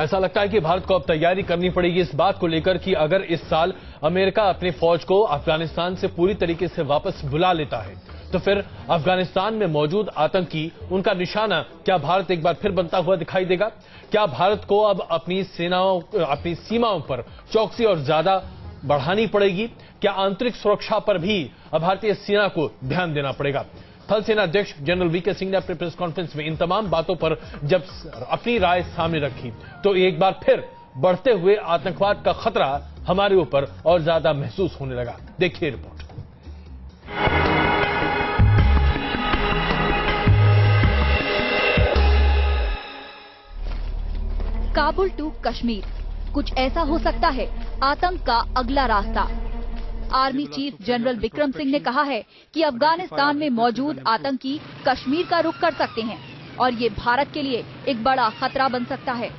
ऐसा लगता है कि भारत को अब तैयारी करनी पड़ेगी इस बात को लेकर कि अगर इस साल अमेरिका अपनी फौज को अफगानिस्तान से पूरी तरीके से वापस बुला लेता है तो फिर अफगानिस्तान में मौजूद आतंकी उनका निशाना क्या भारत एक बार फिर बनता हुआ दिखाई देगा? क्या भारत को अब अपनी सीमाओं पर चौकसी और ज्यादा बढ़ानी पड़ेगी? क्या आंतरिक सुरक्षा पर भी भारतीय सेना को ध्यान देना पड़ेगा? थल सेना अध्यक्ष जनरल वीके सिंह ने अपने प्रेस कॉन्फ्रेंस में इन तमाम बातों पर जब अपनी राय सामने रखी तो एक बार फिर बढ़ते हुए आतंकवाद का खतरा हमारे ऊपर और ज्यादा महसूस होने लगा। देखिए रिपोर्ट। काबुल टू कश्मीर, कुछ ऐसा हो सकता है आतंक का अगला रास्ता। Army chief general Vikram Singh ने कहा है कि अफगानिस्तान में मौजूद आतंकी कश्मीर का रुख कर सकते हैं और ये भारत के लिए एक बड़ा खतरा बन सकता है।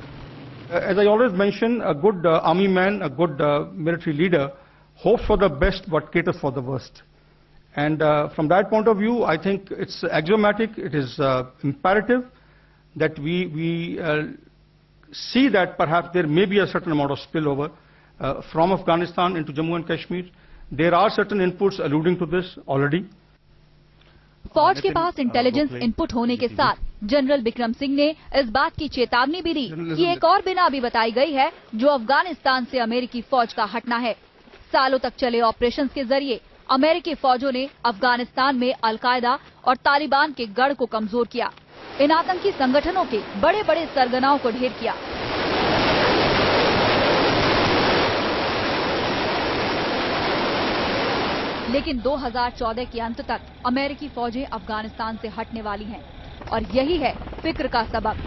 As I always mention, a good army man, a good military leader hopes for the best but caters for the worst. And from that point of view, I think it's axiomatic, it is imperative that we see that perhaps there may be a certain amount of spillover from Afghanistan into Jammu and Kashmir. There are certain inputs alluding to this already. फौज के पास intelligence input होने के साथ general Vikram Singh ने इस बात की चेतावनी भी दी कि एक और बिना भी बताई गई है जो अफगानिस्तान से अमेरिकी फौज का हटना है। सालों तक चले ऑपरेशंस के जरिए अमेरिकी फौजों ने अफगानिस्तान में अलकायदा और तालिबान के गढ़ को कमजोर किया, इन आतंकी संगठनों के बड़े बड़े सरगनाओं को ढेर किया। लेकिन 2014 के अंत तक अमेरिकी फौजें अफगानिस्तान से हटने वाली हैं और यही है फिक्र का सबब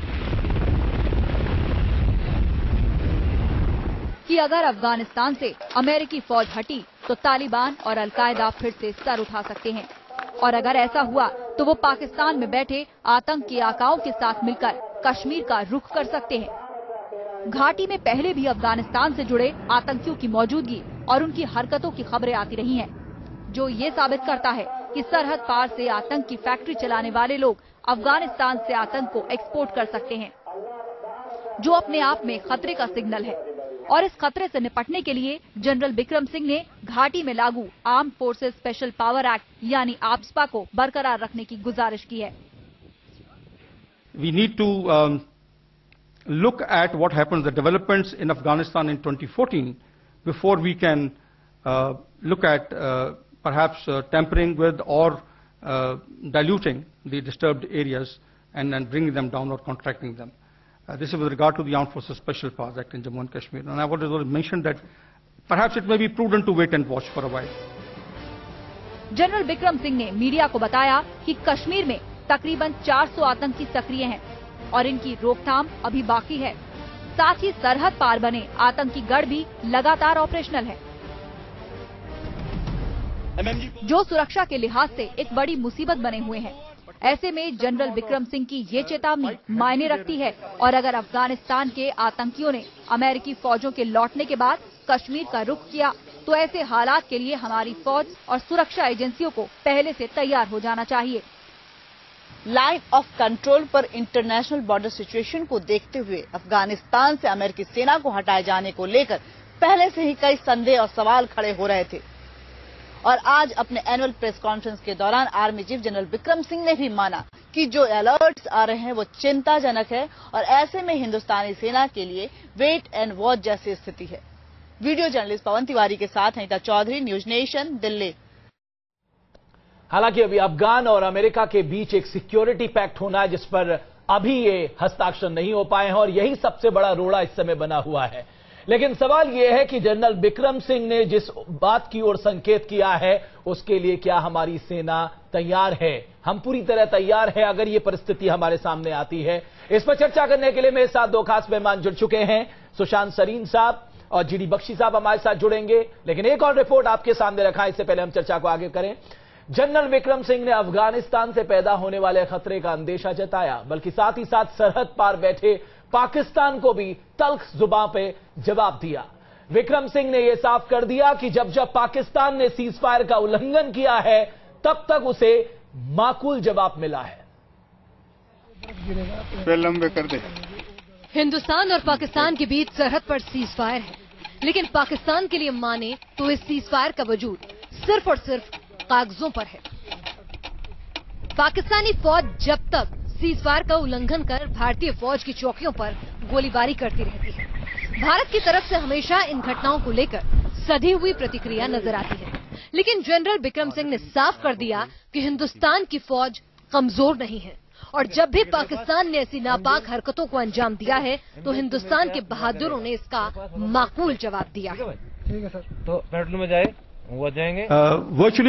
कि अगर अफगानिस्तान से अमेरिकी फौज हटी तो तालिबान और अलकायदा फिर से सर उठा सकते हैं और अगर ऐसा हुआ तो वो पाकिस्तान में बैठे आतंकी आकाओं के साथ मिलकर कश्मीर का रुख कर सकते हैं। घाटी में पहले भी अफगानिस्तान से जुड़े आतंकियों की मौजूदगी और उनकी हरकतों की खबरें आती रही हैं, जो ये साबित करता है कि सरहद पार से आतंक की फैक्ट्री चलाने वाले लोग अफगानिस्तान से आतंक को एक्सपोर्ट कर सकते हैं, जो अपने आप में खतरे का सिग्नल है। और इस खतरे से निपटने के लिए जनरल विक्रम सिंह ने घाटी में लागू armed forces special power act यानी आप्सपा को बरकरार रखने की गुजारिश की है। We need to look at what happens, the developments in Afghanistan in 2014 before we can look at perhaps tampering with or diluting the disturbed areas and bringing them down or contracting them. This is with regard to the Armed Forces Special Powers Act in Jammu and Kashmir. And I want to mention that perhaps it may be prudent to wait and watch for a while. General Vikram Singh ने media को बताया कि कश्मीर में तकरीबन 400 आतंकी सक्रिय हैं और इनकी रोकथाम अभी बाकी है। साथ ही सरहद पार बने आतंकी गढ़ भी लगातार ऑपरेशनल है, जो सुरक्षा के लिहाज से एक बड़ी मुसीबत बने हुए हैं। ऐसे में जनरल विक्रम सिंह की ये चेतावनी मायने रखती है और अगर अफगानिस्तान के आतंकियों ने अमेरिकी फौजों के लौटने के बाद कश्मीर का रुख किया तो ऐसे हालात के लिए हमारी फौज और सुरक्षा एजेंसियों को पहले से तैयार हो जाना चाहिए। लाइन ऑफ कंट्रोल पर इंटरनेशनल बॉर्डर सिचुएशन को देखते हुए अफगानिस्तान से अमेरिकी सेना को हटाए जाने को लेकर पहले से ही कई संदेह और सवाल खड़े हो रहे थे और आज अपने एनुअल प्रेस कॉन्फ्रेंस के दौरान army chief general Vikram Singh ने भी माना कि जो अलर्ट्स आ रहे हैं वो चिंताजनक है और ऐसे में हिंदुस्तानी सेना के लिए वेट एंड वॉच जैसी स्थिति है। वीडियो जर्नलिस्ट पवन तिवारी के साथ अनीता चौधरी, न्यूज नेशन, दिल्ली। हालांकि अभी अफगान और अमेरिका के बीच एक सिक्योरिटी पैक्ट होना है जिस पर अभी ये हस्ताक्षर नहीं हो पाए हैं और यही सबसे बड़ा रोड़ा इस समय बना हुआ है। लेकिन सवाल यह है कि जनरल विक्रम सिंह ने जिस बात की ओर संकेत किया है उसके लिए क्या हमारी सेना तैयार है? हम पूरी तरह तैयार है अगर ये परिस्थिति हमारे सामने आती है। इस पर चर्चा करने के लिए मेरे साथ दो खास मेहमान जुड़ चुके हैं। सुशांत सरीन साहब और जीडी बख्शी साहब हमारे साथ जुड़ेंगे, लेकिन एक और रिपोर्ट आपके सामने रखा है। इससे पहले हम चर्चा को आगे करें, जनरल विक्रम सिंह ने अफगानिस्तान से पैदा होने वाले खतरे का अंदेशा जताया, बल्कि साथ ही साथ सरहद पार बैठे पाकिस्तान को भी तल्ख जुबान पे जवाब दिया। विक्रम सिंह ने यह साफ कर दिया कि जब जब पाकिस्तान ने सीज फायर का उल्लंघन किया है तब तक उसे माकूल जवाब मिला है। लंबे कर दे। हिंदुस्तान और पाकिस्तान के बीच सरहद पर सीज फायर है, लेकिन पाकिस्तान के लिए माने तो इस सीज फायर का वजूद सिर्फ और सिर्फ कागजों पर है। पाकिस्तानी फौज जब तक सीज फायर का उल्लंघन कर भारतीय फौज की चौकियों पर गोलीबारी करती रहती है, भारत की तरफ से हमेशा इन घटनाओं को लेकर सधी हुई प्रतिक्रिया नजर आती है। लेकिन जनरल बिक्रम सिंह ने साफ कर दिया कि हिंदुस्तान की फौज कमजोर नहीं है, और जब भी पाकिस्तान ने ऐसी नापाक हरकतों को अंजाम दिया है तो हिंदुस्तान के बहादुरों ने इसका माकूल जवाब दिया है। ठीक है सर, तो पेट्रोल में जाए वो जाएंगे। Virtually